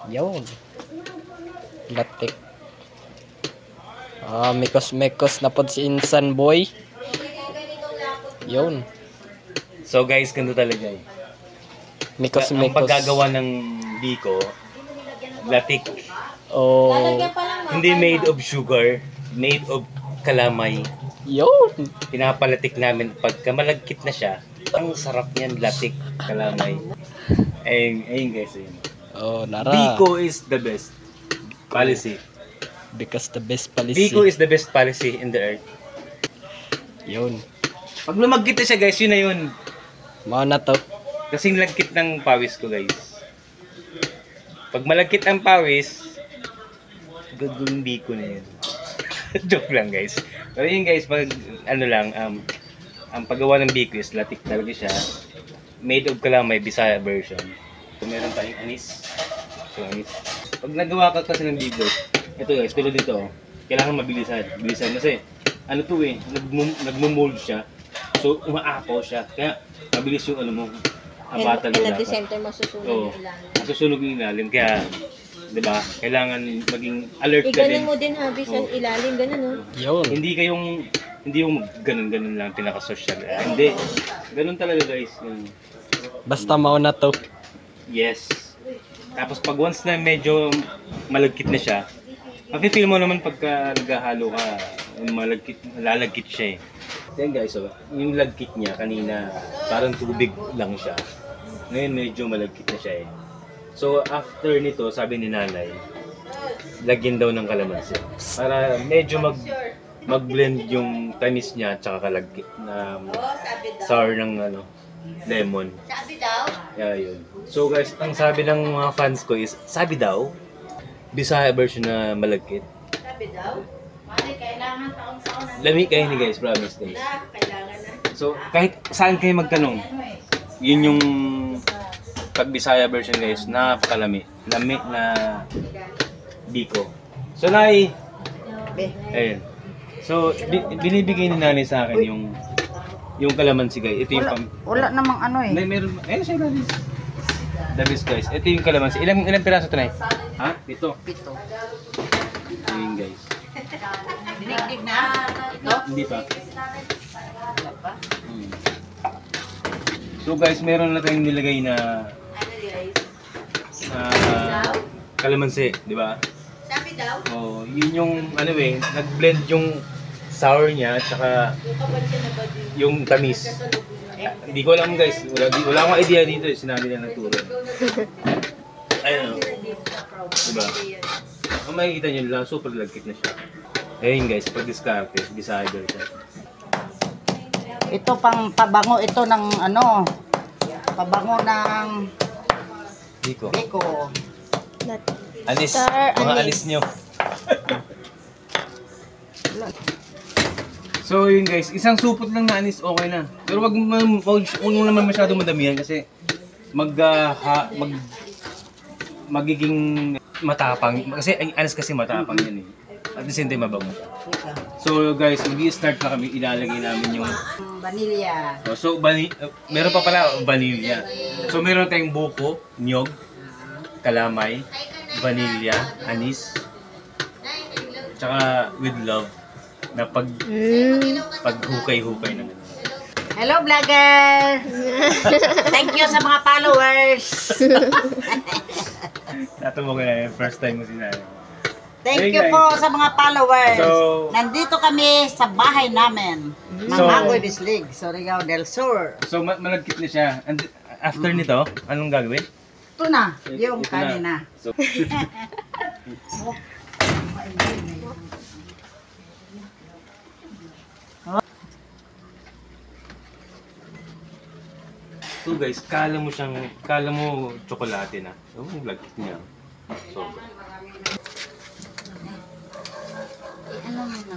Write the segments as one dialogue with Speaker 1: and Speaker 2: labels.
Speaker 1: Yun. Latik. Mekos na pod si Insan boy. Yun.
Speaker 2: So guys, ganito talaga eh. Ang paggagawa ng biko, latik.
Speaker 1: Oh.
Speaker 2: Hindi made of sugar, made of kalamay.
Speaker 1: Yun.
Speaker 2: Pinapalatik namin pagka malagkit na siya. Ang sarap niyan, latik, kalamay. Ayun guys, ayun.
Speaker 1: Oh, nara.
Speaker 2: Biko is the best policy.
Speaker 1: Because the best policy.
Speaker 2: Biko is the best policy in the earth.
Speaker 1: Yun.
Speaker 2: Pag lumagkit na siya guys, yun na yun.
Speaker 1: Mga na to.
Speaker 2: Kasing lagkit ng pawis ko guys. Pag malagkit ang pawis, gagawin biko na yun. Joke lang guys. Pero yun guys, pag ano lang, ang paggawa ng biko is latik talaga siya. Made of kalamay, Bisaya version. So meron tayong anis. So anis. Pag nagawa ka kasi ng biko, ito guys, tulad dito oh, kailangan mabilisan. Bilisan kasi ano to eh, nagmo-mold siya. So umaapaw siya. Kaya mabilis yung ano mo. Abatan mo
Speaker 3: at the center masusunog yung ilalim.
Speaker 2: Masusunog yung ilalim. Kaya, di ba, kailangan maging alert ka din.
Speaker 3: Iganon mo din habi sa ilalim, ganun no?
Speaker 1: Yun.
Speaker 2: Hindi yung ganun-ganun lang pinaka-social. Hindi. Ganun talaga guys. Ganun.
Speaker 1: Basta mauna to.
Speaker 2: Yes. Tapos pag once na medyo malagkit na siya, mafe-feel mo naman pagka naghahalo ka, lalagkit siya eh. Then guys, so, yung lagkit niya kanina, parang tubig lang siya. Ngayon medyo malagkit na siya eh. So after nito, sabi ni nanay, lagyan daw ng kalamansi. Para medyo mag-blend yung tamis niya at saka kalagkit na sour ng ano, lemon.
Speaker 3: Sabi daw?
Speaker 2: Yeah, yun. So guys, ang sabi ng mga fans ko is, sabi daw, Bisaya version na malagkit.
Speaker 3: Sabi daw? Mali, kailangan taon-taon na.
Speaker 2: Lami kayo ni guys, promise guys.
Speaker 3: Kailangan na.
Speaker 2: So, kahit saan kayo magtanong, yun yung pag Bisaya version guys, napakalami. Lami na biko. So, Nay, ayun. So, binibigay ni nanay sa akin yung kalamansi guys. Ito yung
Speaker 4: wala namang ano eh.
Speaker 2: Nay, meron, ayun siya guys. Dabis guys, ito yung kalamansi. Ilang piraso ito, Nay? Ha? Ito.
Speaker 4: Pito.
Speaker 2: Ayun guys.
Speaker 4: Dinig na. Ito?
Speaker 2: Hindi pa. So guys, meron na tayong nilagay na kalamansi, di ba?
Speaker 3: Sabi daw?
Speaker 2: Oh, yun yung ano eh, nag-blend yung sour niya at saka yung tamis. Hindi ko alam guys, wala akong idea dito eh, sinabi na nagturo. Ayun. Diba? Kung makikita nyo lang, super lagkit na siya. Ayun guys, pag-discarte, Bisaya version.
Speaker 4: Ito pang pabango ito ng ano, pabango ng
Speaker 2: Biko.
Speaker 4: biko.
Speaker 2: Alis,
Speaker 3: Star,
Speaker 2: mga alis nyo. So yun guys, isang supot lang na anis okay na. Pero wag mo naman masyado madamihan kasi magiging matapang. Kasi anis kasi matapang yan eh. At the same time mabango. So guys, mag-i-start na kami, ilalagay namin yung
Speaker 4: Vanilla.
Speaker 2: so meron pa pala vanilla. So meron tayong buko, niyog, kalamay, vanilla, anis, tsaka with love na paghukay-hukay na.
Speaker 4: Hello vlogger! Thank you sa mga followers!
Speaker 2: Natumo ko na yung first time mo sinabi.
Speaker 4: Thank you po sa mga followers!
Speaker 2: So,
Speaker 4: nandito kami sa bahay namin ng
Speaker 2: So,
Speaker 4: Agoy Bislig, Surigao del Sur.
Speaker 2: So malagkit na siya. And after nito, anong gagawin?
Speaker 4: Ito na, yung
Speaker 2: Ito na.
Speaker 4: kanina.
Speaker 2: So, so guys, kala mo tsokolate na. So, lagkit niya. So,
Speaker 4: Ano mo na?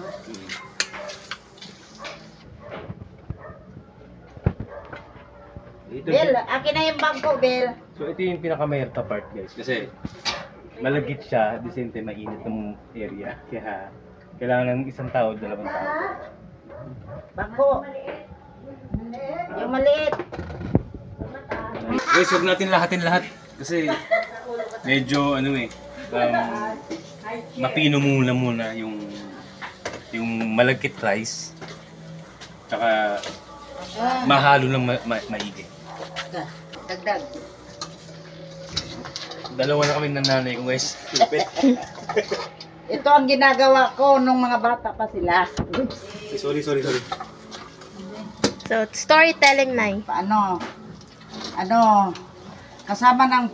Speaker 2: ito,
Speaker 4: Bill, akin na yung bag ko, Bill.
Speaker 2: so ito yung pinakamayarta part guys. Kasi malagkit siya, at the same time mainit ng area. Kaya kailangan ng isang tao, dalawang tao.
Speaker 4: Bag ko. Yung maliit.
Speaker 2: Guys, huwag natin lahatin lahat. Kasi medyo ano mapino muna yung malagkit rice. Tsaka mahalo ng maigi.
Speaker 4: Dagdag.
Speaker 2: Dalawa na kami ng nanay ko guys.
Speaker 4: Ito ang ginagawa ko nung mga bata pa sila.
Speaker 2: Sorry.
Speaker 5: So, storytelling na.
Speaker 4: Paano? Kasama ng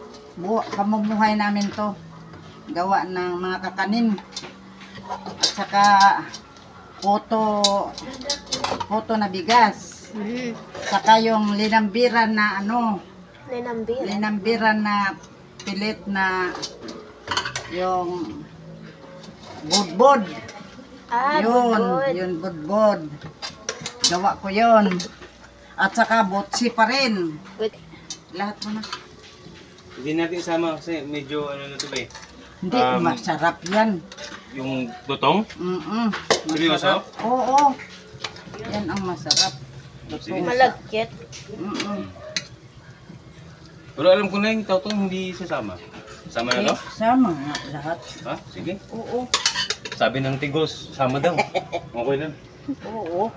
Speaker 4: pamumuhay namin to. Gawa ng mga kakanin. At saka puto na bigas. Saka yung linambiran na linambiran na pilit na yung budbod. Yun budbod. Gawa ko yun. At saka botsi pa rin. Lahat mo na.
Speaker 2: Hindi natin isama kasi medyo ano na ito ba eh.
Speaker 4: Hindi, masarap yan.
Speaker 2: Yung butong? Seryoso?
Speaker 4: Masarap. Oo. Yan ang masarap.
Speaker 5: Malagkit.
Speaker 2: Pero alam ko na yung tautong hindi sasama. Sama na to?
Speaker 4: Sama nga lahat.
Speaker 2: Ha? Sige.
Speaker 4: Oo.
Speaker 2: Sabi ng Tigos, sama daw. Okay lang.
Speaker 4: Oo.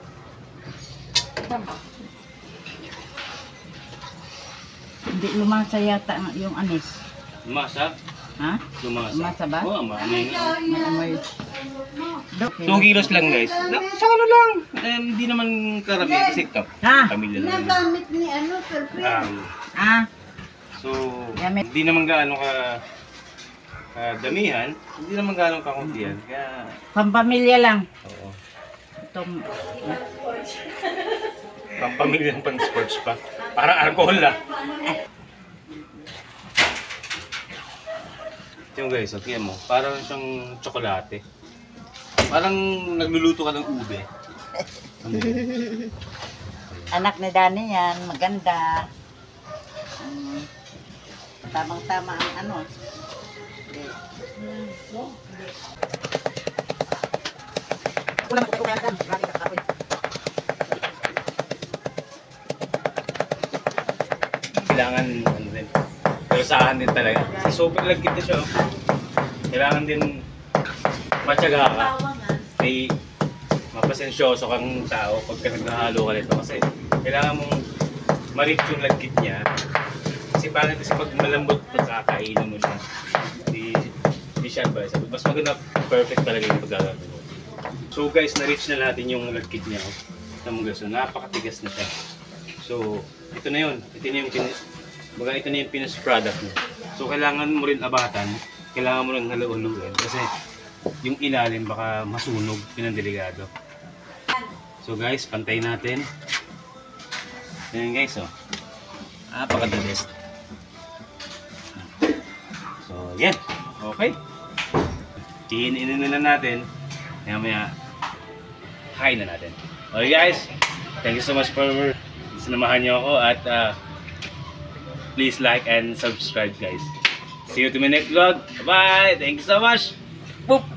Speaker 4: Hindi lumasa yata yung anis.
Speaker 2: Lumasa?
Speaker 4: Ha?
Speaker 2: Lumasa.
Speaker 4: Lumasa ba?
Speaker 2: Oo, may
Speaker 4: May amoy.
Speaker 2: 2 kilos lang guys. Sa ano lang. Hindi naman karamihan kasi
Speaker 4: Ha?
Speaker 2: pamilya lang.
Speaker 3: Nagamit ni Sir
Speaker 2: So,
Speaker 4: Gamit.
Speaker 2: hindi naman gaano damihan. Hindi naman gaano kakuntihan. Kaya,
Speaker 4: Pampamilya lang.
Speaker 2: oo.
Speaker 4: Itong
Speaker 2: Pampamilyang pang sports pa. Parang alcohol lang. Yung guys, okay mo. Parang siyang tsokolate. Parang nagluluto ka ng ube.
Speaker 4: anak ni Dani yan, maganda. Tamang-tama ang ano.
Speaker 2: Kailangan, ano din, persahan din talaga. Kasi super lagkit na siya. Kailangan din matyaga ka. May mapasensyoso kang tao pagka naghahalo ka nito. Kasi kailangan mong ma-reach yung lagkit niya. Kasi parang kasi pag malambot, pagkakainin mo siya. Hindi siya ba? Mas maganda, perfect talaga yung paggagawin mo. So guys, na-reach na natin yung lagkit niya. So, napakatigas na siya. So, ito na yun. Ito na yung finished product mo. So, kailangan mo rin abatan. Kailangan mo rin haluin. Kasi yung ilalim baka masunog. Yun ang delikado. So guys, pantay natin. Yan guys, oh. Napaka-the best. So, yan. Okay. Kiinin na natin. Maya kain na natin. Okay guys, thank you so much for sinamahan niyo ako at please like and subscribe guys. See you to my next vlog. Bye! Thank you so much! Boop!